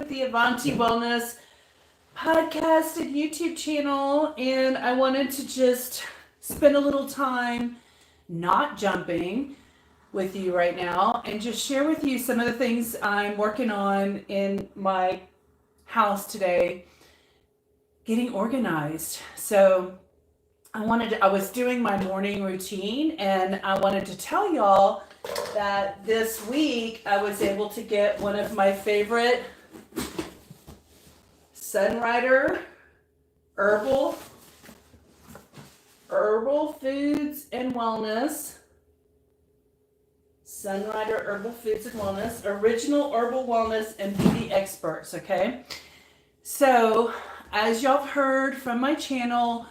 with the Avanti Wellness podcast and YouTube channel, and I wanted to just spend a little time not jumping with you right now and just share with you some of the things I'm working on in my house today, getting organized. So I was doing my morning routine, and I wanted to tell y'all that this week I was able to get one of my favorite Sunrider Herbal Foods and Wellness. Sunrider Herbal Foods and Wellness, original herbal wellness and beauty experts, okay? So, as y'all have heard from my channel,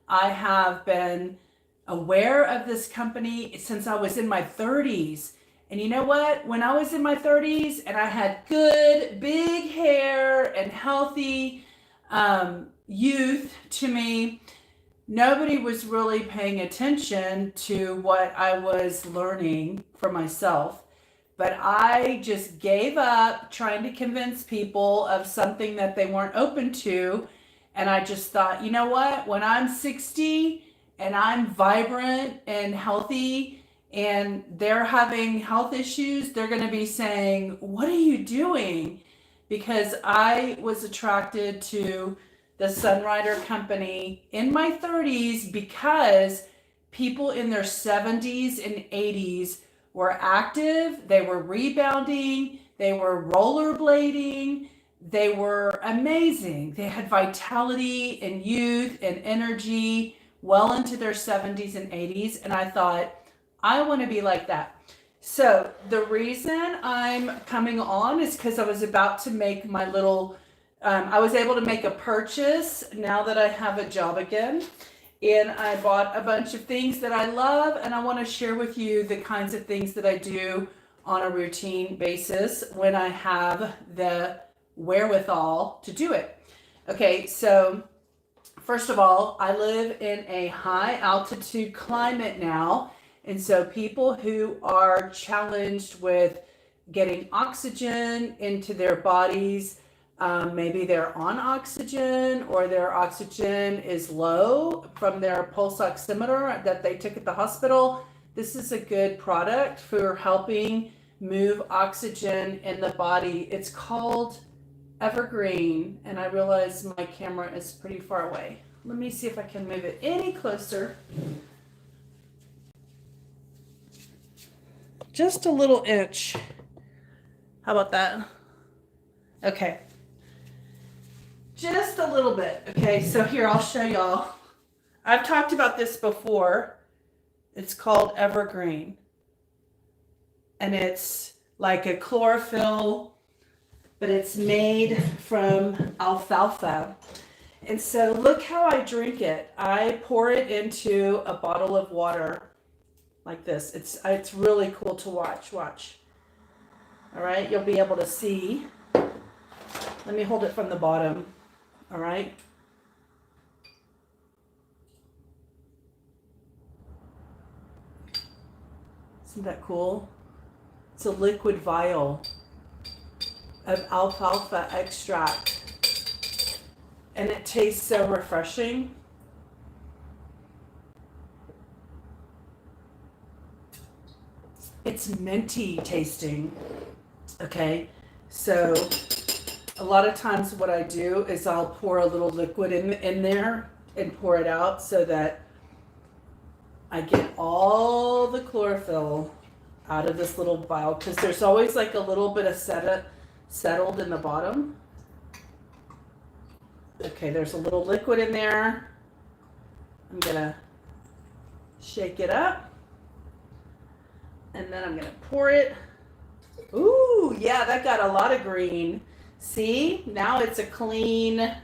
I have been aware of this company since I was in my 30s. And you know what? When I was in my 30s and I had good, big hair and healthy youth to me, nobody was really paying attention to what I was learning for myself. But I just gave up trying to convince people of something that they weren't open to. And I just thought, you know what? When I'm 60 and I'm vibrant and healthy and they're having health issues, they're going to be saying, what are you doing? Because I was attracted to the Sunrider company in my 30s because people in their 70s and 80s were active, they were rebounding, they were rollerblading, they were amazing. They had vitality and youth and energy well into their 70s and 80s, and I thought, I want to be like that. So the reason I'm coming on is because I was about to make my little, I was able to make a purchase now that I have a job again. And I bought a bunch of things that I love, and I want to share with you the kinds of things that I do on a routine basis when I have the wherewithal to do it. Okay, so first of all, I live in a high altitude climate now. And so people who are challenged with getting oxygen into their bodies, maybe they're on oxygen or their oxygen is low from their pulse oximeter that they took at the hospital. This is a good product for helping move oxygen in the body. It's called Evergreen, and I realize my camera is pretty far away. Let me see if I can move it any closer. Just a little inch. How about that? Okay. Just a little bit. Okay, so here, I'll show y'all. I've talked about this before. It's called Evergreen. And it's like a chlorophyll, but it's made from alfalfa. And so look how I drink it. I pour it into a bottle of water like this. It's really cool to watch. Watch. All right, you'll be able to see. Let me hold it from the bottom. All right. Isn't that cool? It's a liquid vial of alfalfa extract, and it tastes so refreshing. It's minty tasting. Okay, so a lot of times what I do is I'll pour a little liquid in there and pour it out so that I get all the chlorophyll out of this little vial, because there's always like a little bit of settled in the bottom. Okay, there's a little liquid in there. I'm gonna shake it up, and then I'm gonna pour it. Ooh, yeah, that got a lot of green. See, now it's a clean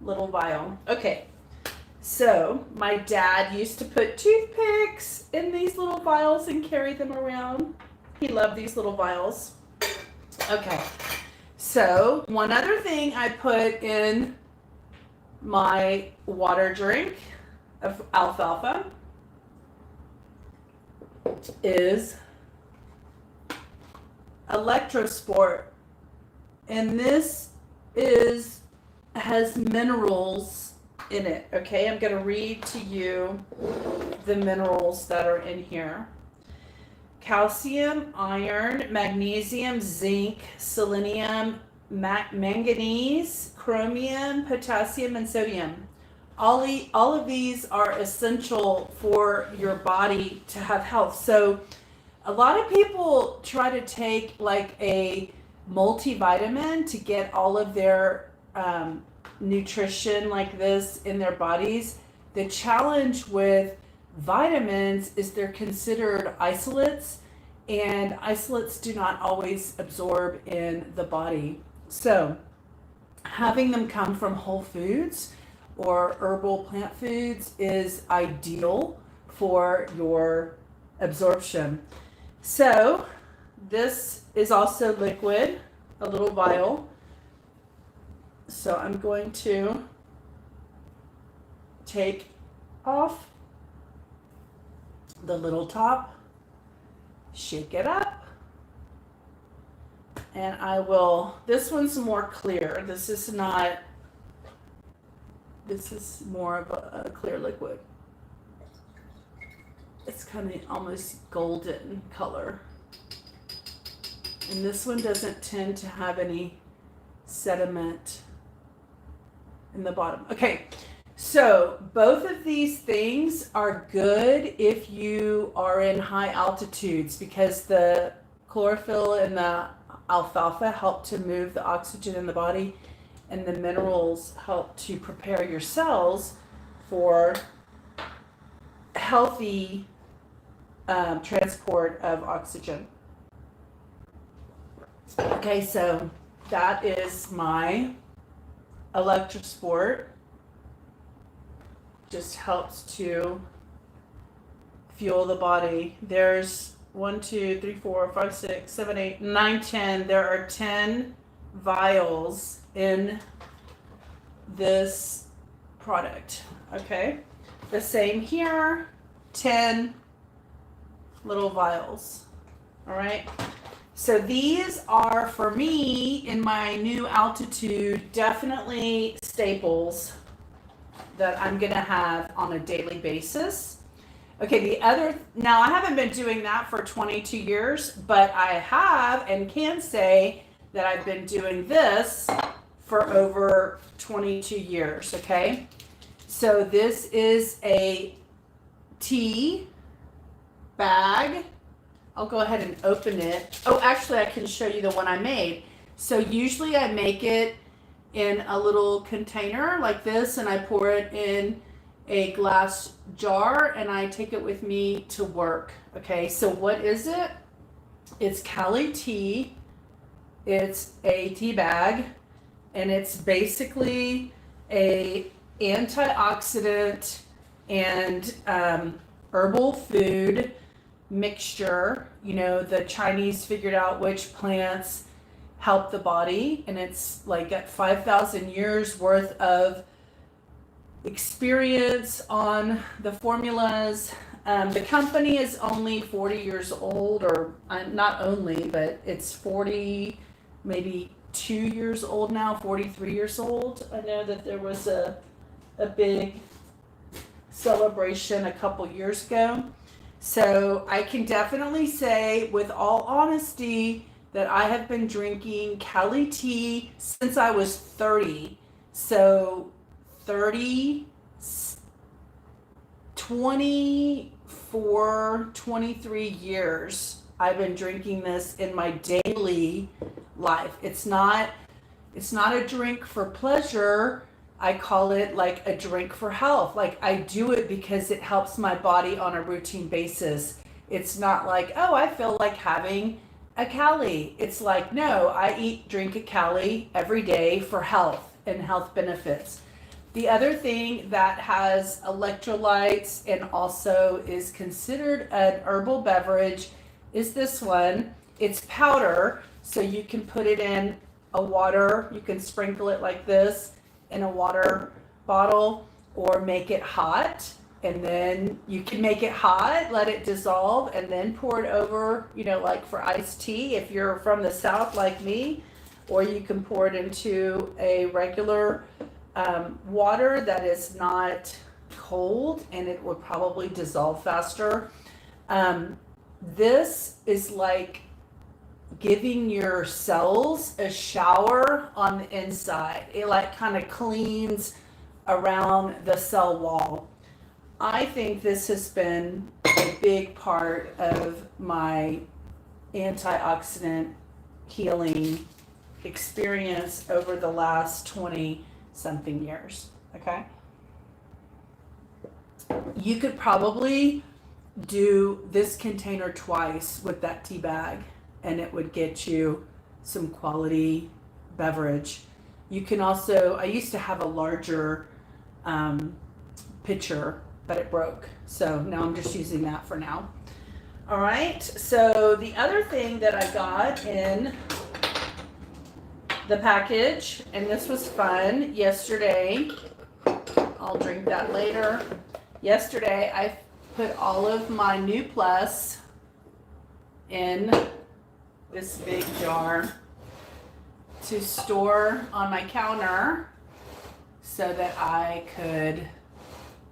little vial. Okay, so my dad used to put toothpicks in these little vials and carry them around. He loved these little vials. Okay, so one other thing I put in my water drink of alfalfa is Electrosport And this has minerals in it. Okay, I'm going to read to you the minerals that are in here. Calcium, iron, magnesium, zinc, selenium, manganese, chromium, potassium, and sodium. All of these are essential for your body to have health. So a lot of people try to take like a multivitamin to get all of their nutrition like this in their bodies. The challenge with vitamins is they're considered isolates, and isolates do not always absorb in the body. So having them come from whole foods or herbal plant foods is ideal for your absorption. So this is also liquid, a little vial. So I'm going to take off the little top, shake it up, and I will, this one's more clear. This is more of a clear liquid. It's kind of almost golden color. And this one doesn't tend to have any sediment in the bottom. Okay, so both of these things are good if you are in high altitudes, because the chlorophyll and the alfalfa help to move the oxygen in the body, and the minerals help to prepare your cells for healthy transport of oxygen. Okay, so that is my Electrosport. Just helps to fuel the body. There's 1, 2, 3, 4, 5, 6, 7, 8, 9, 10. There are 10 vials in this product. Okay, the same here, 10 little vials. All right, so these are, for me in my new altitude, definitely staples that I'm gonna have on a daily basis. Okay, now I haven't been doing that for 22 years, but I have and can say that I've been doing this for over 22 years, okay? So this is a tea bag. I'll go ahead and open it. Oh, actually I can show you the one I made. So usually I make it in a little container like this, and I pour it in a glass jar, and I take it with me to work. Okay, so what is it? It's Cali tea. It's a tea bag, and it's basically a antioxidant and herbal food mixture. You know, the Chinese figured out which plants help the body, and it's like got 5,000 years worth of experience on the formulas. The company is only 40 years old, or not only, but it's 40, maybe 2 years old now, 43 years old. I know that there was a big celebration a couple years ago. So I can definitely say with all honesty that I have been drinking Cali tea since I was 30. So 30, 24, 23 years I've been drinking this in my daily life. It's not a drink for pleasure. I call it like a drink for health. Like, I do it because it helps my body on a routine basis. It's not like, oh, I feel like having a Cali. It's like, no, I drink a Cali every day for health and health benefits. The other thing that has electrolytes and also is considered an herbal beverage is this one. It's powder, so you can put it in a water. You can sprinkle it like this in a water bottle, or make it hot, and then you can make it hot, let it dissolve, and then pour it over, you know, like for iced tea if you're from the South like me, or you can pour it into a regular water that is not cold, and it would probably dissolve faster. This is like giving your cells a shower on the inside. It like kind of cleans around the cell wall. I think this has been a big part of my antioxidant healing experience over the last 20 something years. Okay. You could probably do this container twice with that tea bag, and it would get you some quality beverage. You can also, I used to have a larger pitcher, but it broke. So now I'm just using that for now. All right. So the other thing that I got in the package, and this was fun yesterday, I'll drink that later. Yesterday, I put all of my New Plus in this big jar to store on my counter so that I could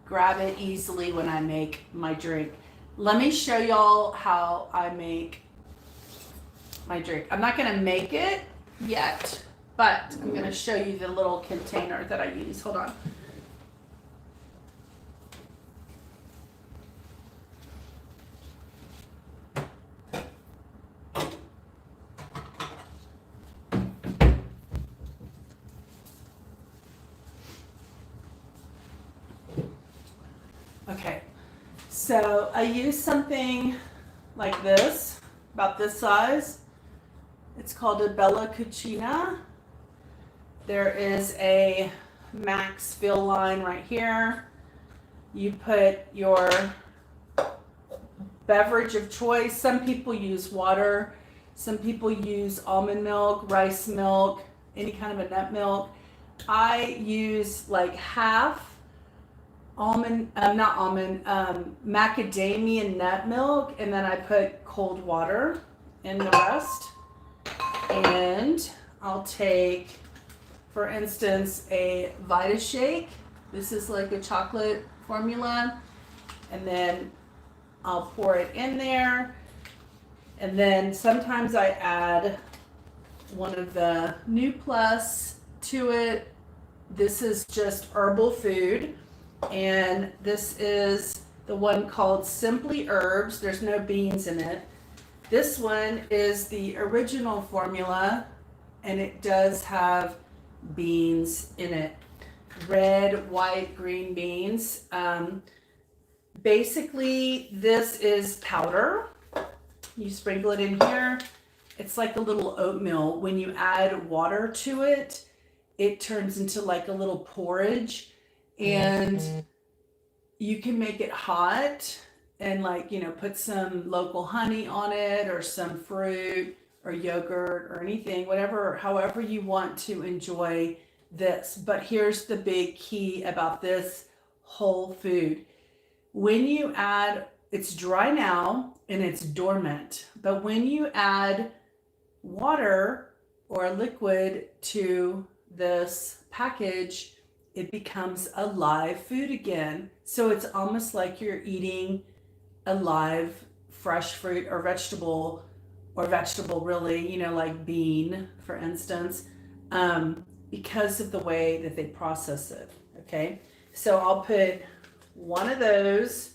grab it easily when I make my drink. Let me show y'all how I make my drink. I'm not going to make it yet, but I'm going to show you the little container that I use. Hold on. Okay, so I use something like this, about this size. It's called a Bella Cucina. There is a max fill line right here. You put your beverage of choice. Some people use water. Some people use almond milk, rice milk, any kind of a nut milk. I use like half macadamia nut milk, and then I put cold water in the rest. And I'll take, for instance, a Vita Shake. This is like a chocolate formula, and then I'll pour it in there. And then sometimes I add one of the New Plus to it. This is just herbal food. And this is the one called Simply Herbs. There's no beans in it. This one is the original formula, and it does have beans in it. Red, white, green beans. Basically, this is powder. You sprinkle it in here. It's like a little oatmeal. When you add water to it, it turns into like a little porridge. And you can make it hot and put some local honey on it, or some fruit or yogurt or anything, however you want to enjoy this. But here's the big key about this whole food. When you add, it's dry now and it's dormant, but when you add water or a liquid to this package, it becomes a live food again. So it's almost like you're eating a live fresh fruit or vegetable really, like bean, for instance, because of the way that they process it. Okay. So I'll put one of those,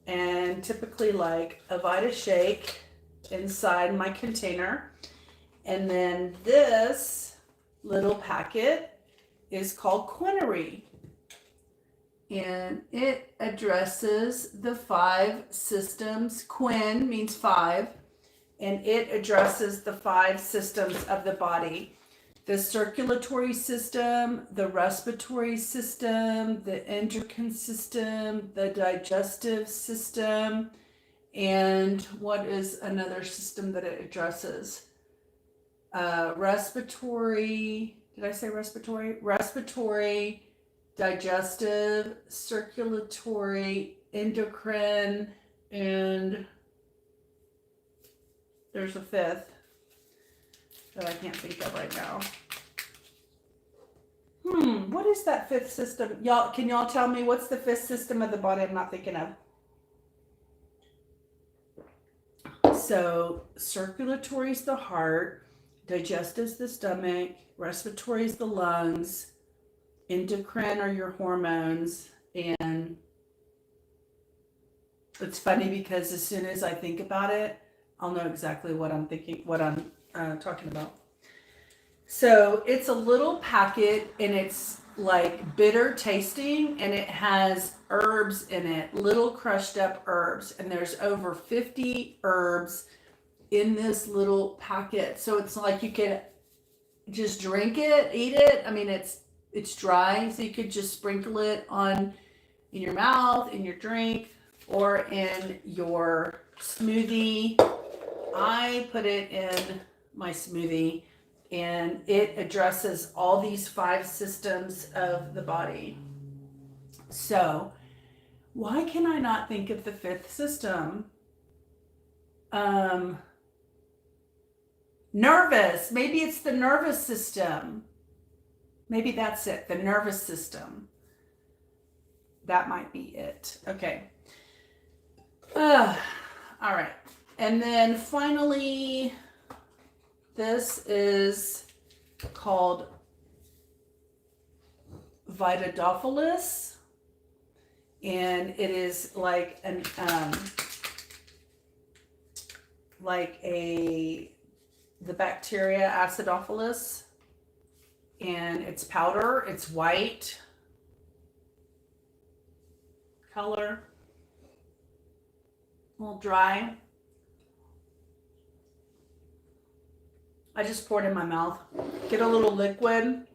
and typically like a Vita Shake, inside my container. And then this little packet is called Quinary, and it addresses the 5 systems. Quin means 5, and it addresses the 5 systems of the body: the circulatory system, the respiratory system, the endocrine system, the digestive system, and what is another system that it addresses? Respiratory. Did I say respiratory? Respiratory, digestive, circulatory, endocrine, and there's a 5th. that I can't think of right now. What is that fifth system? Can y'all tell me what's the fifth system of the body I'm not thinking of? So circulatory is the heart, digestive is the stomach, respiratory is the lungs, endocrine are your hormones, and it's funny because as soon as I think about it, I'll know exactly what I'm thinking, what I'm talking about. So it's a little packet and it's like bitter tasting and it has herbs in it, little crushed up herbs. And there's over 50 herbs in this little packet. So it's like you can just drink it, eat it. I mean, it's dry, so you could just sprinkle it on in your mouth, in your drink, or in your smoothie. I put it in my smoothie, and it addresses all these 5 systems of the body. So why can I not think of the 5th system? Nervous. Maybe it's the nervous system. Maybe that's it. The nervous system. That might be it. Okay. All right. And then finally, this is called Vitadophilus, and it is like an the bacteria Acidophilus, and it's powder. It's white color, a little dry. I just poured it in my mouth. Get a little liquid.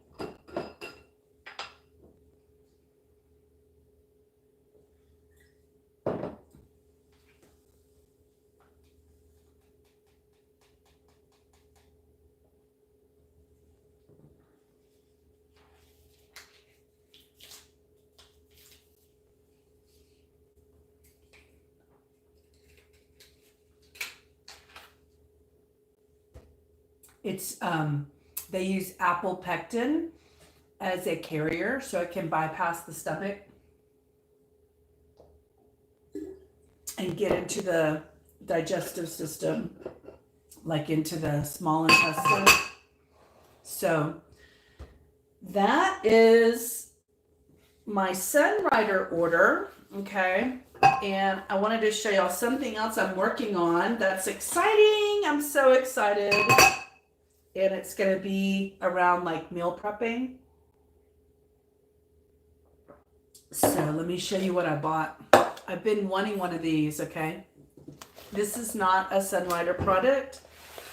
It's they use apple pectin as a carrier, so it can bypass the stomach and get into the digestive system, like into the small intestine. So that is my Sunrider order, okay? And I wanted to show y'all something else I'm working on that's exciting. I'm so excited. And it's going to be around like meal prepping. So let me show you what I bought. I've been wanting one of these, okay? This is not a Sunrider product,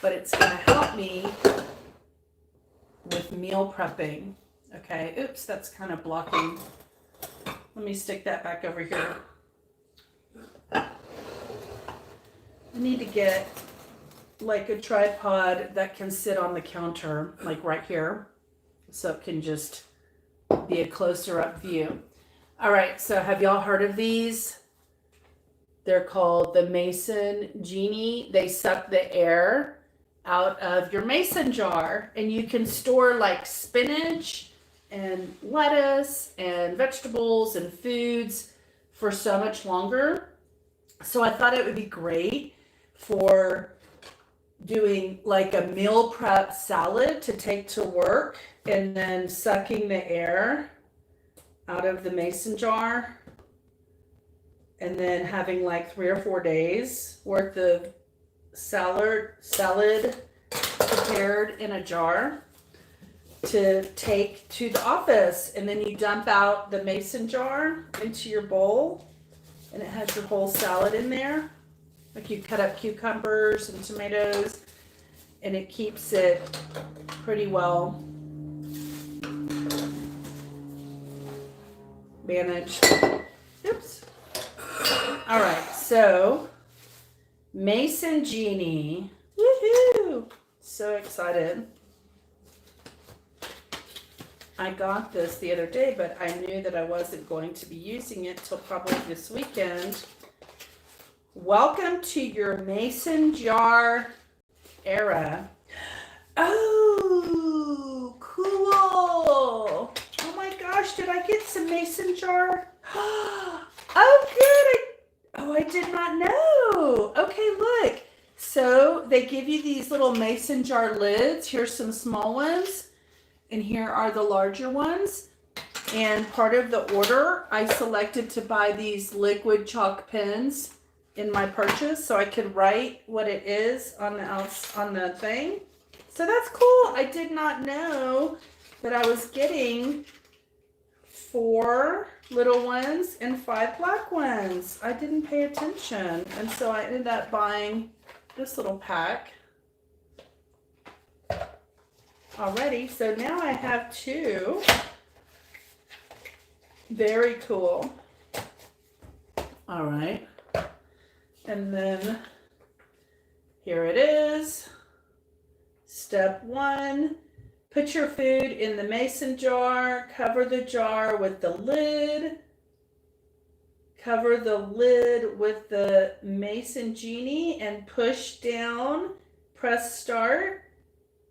but it's going to help me with meal prepping, okay? Oops, that's kind of blocking. Let me stick that back over here. I need to get like a tripod that can sit on the counter, like right here, so it can just be a closer up view. All right, so have y'all heard of these? They're called the Mason Genie. They suck the air out of your mason jar, and you can store like spinach and lettuce and vegetables and foods for so much longer. So I thought it would be great for doing like a meal prep salad to take to work and then sucking the air out of the mason jar and then having like 3 or 4 days worth of salad prepared in a jar to take to the office. And then you dump out the mason jar into your bowl and it has your whole salad in there. Like you cut up cucumbers and tomatoes, and it keeps it pretty well managed. Oops. All right, so Mason Genie. Woohoo! So excited. I got this the other day, but I knew that I wasn't going to be using it till probably this weekend. Welcome to your mason jar era. Oh, gosh, did I get some mason jar? Oh, good. I did not know. Okay, look. So they give you these little mason jar lids. Here's some small ones, and here are the larger ones. And part of the order, I selected to buy these liquid chalk pens in my purchase so I could write what it is on the thing. So that's cool. I did not know that I was getting 4 little ones and 5 black ones. I didn't pay attention. And so I ended up buying this little pack already. So now I have 2. Very cool. All right. And then here it is. Step 1, put your food in the mason jar, cover the jar with the lid, cover the lid with the mason genie and push down, press start.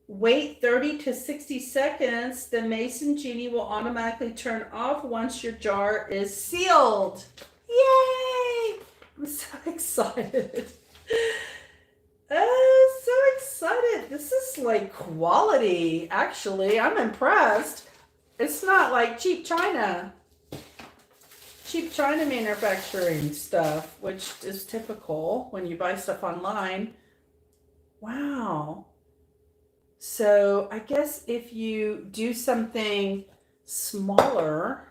Wait 30 to 60 seconds. The mason genie will automatically turn off once your jar is sealed. Yay! I'm so excited. Oh, so excited. This is like quality, actually. I'm impressed. It's not like cheap China manufacturing stuff, which is typical when you buy stuff online. Wow. So I guess if you do something smaller,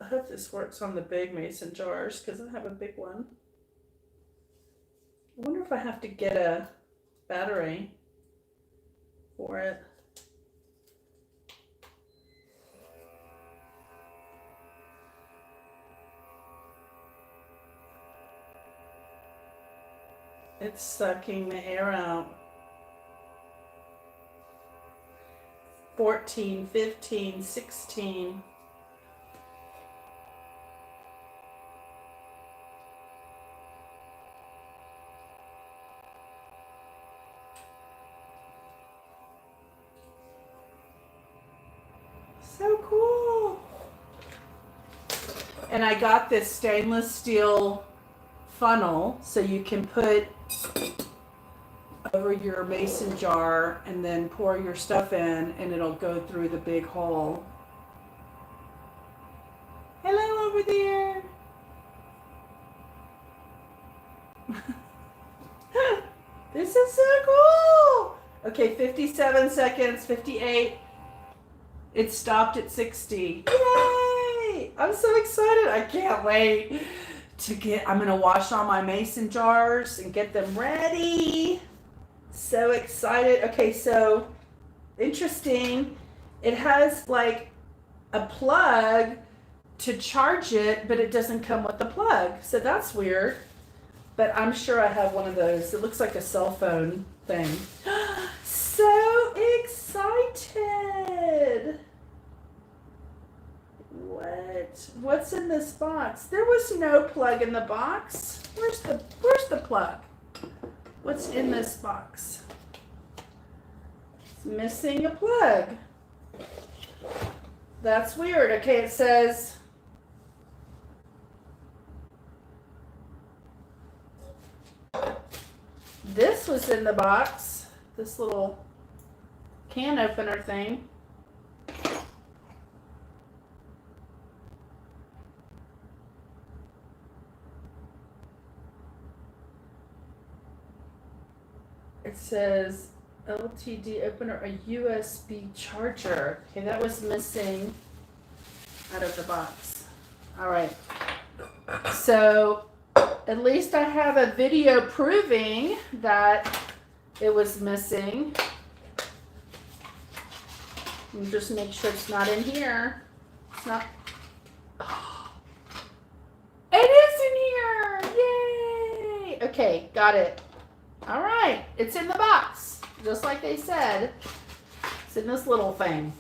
I hope this works on the big mason jars because I have a big one. I wonder if I have to get a battery for it. It's sucking the air out. 14, 15, 16. So cool. And I got this stainless steel funnel so you can put over your mason jar and then pour your stuff in and it'll go through the big hole. Hello over there. This is so cool. Okay, 57 seconds, 58. It stopped at 60. Yay! I'm so excited. I can't wait I'm going to wash all my mason jars and get them ready. So excited. Okay, so interesting. It has like a plug to charge it, but it doesn't come with the plug. So that's weird. But I'm sure I have one of those. It looks like a cell phone thing. So excited. What's in this box? There was no plug in the box. Where's the plug? What's in this box? It's missing a plug. That's weird. Okay, it says this was in the box. This little can opener thing. It says LTD opener, a USB charger. Okay, that was missing out of the box. All right. So at least I have a video proving that it was missing. And just make sure it's not in here. It's not. Oh, it is in here. Yay. Okay, got it. All right, it's in the box, just like they said. It's in this little thing.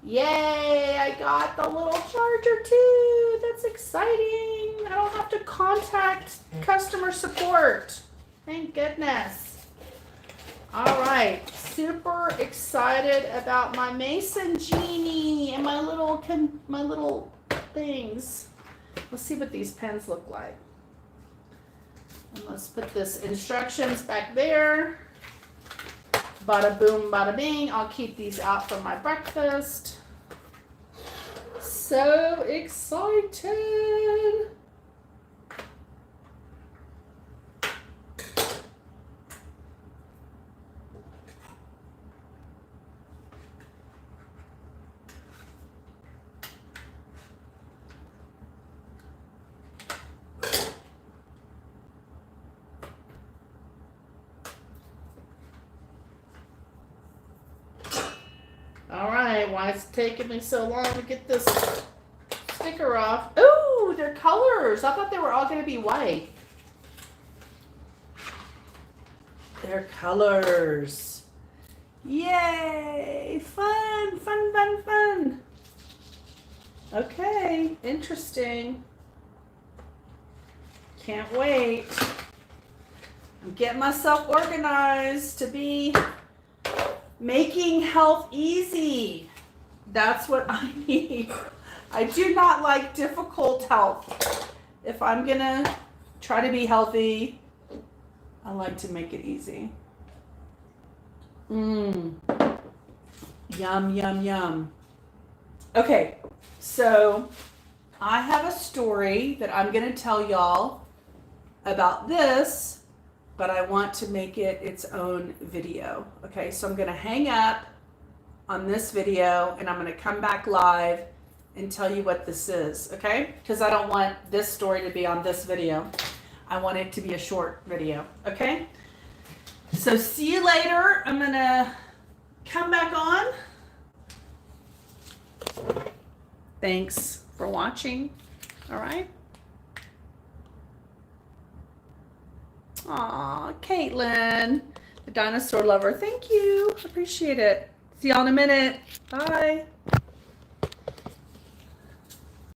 Yay, I got the little charger too. That's exciting. I don't have to contact customer support. Thank goodness. All right, super excited about my Mason Genie and my little things. Let's see what these pens look like. And let's put this instructions back there. Bada boom, bada bing. I'll keep these out for my breakfast. So excited. All right, why is it taking me so long to get this sticker off? Ooh, they're colors. I thought they were all going to be white. They're colors. Yay! Fun, fun, fun, fun. Okay, interesting. Can't wait. I'm getting myself organized to be making health easy. That's what I need. I do not like difficult health. If I'm gonna try to be healthy, I like to make it easy. Yum, yum, yum. Okay, so I have a story that I'm gonna tell y'all about this, but I want to make it its own video. Okay, so I'm gonna hang up on this video and I'm gonna come back live and tell you what this is, okay? Because I don't want this story to be on this video. I want it to be a short video, okay? So see you later. I'm gonna come back on. Thanks for watching, all right? Aw, Caitlin, the dinosaur lover. Thank you. Appreciate it. See y'all in a minute. Bye.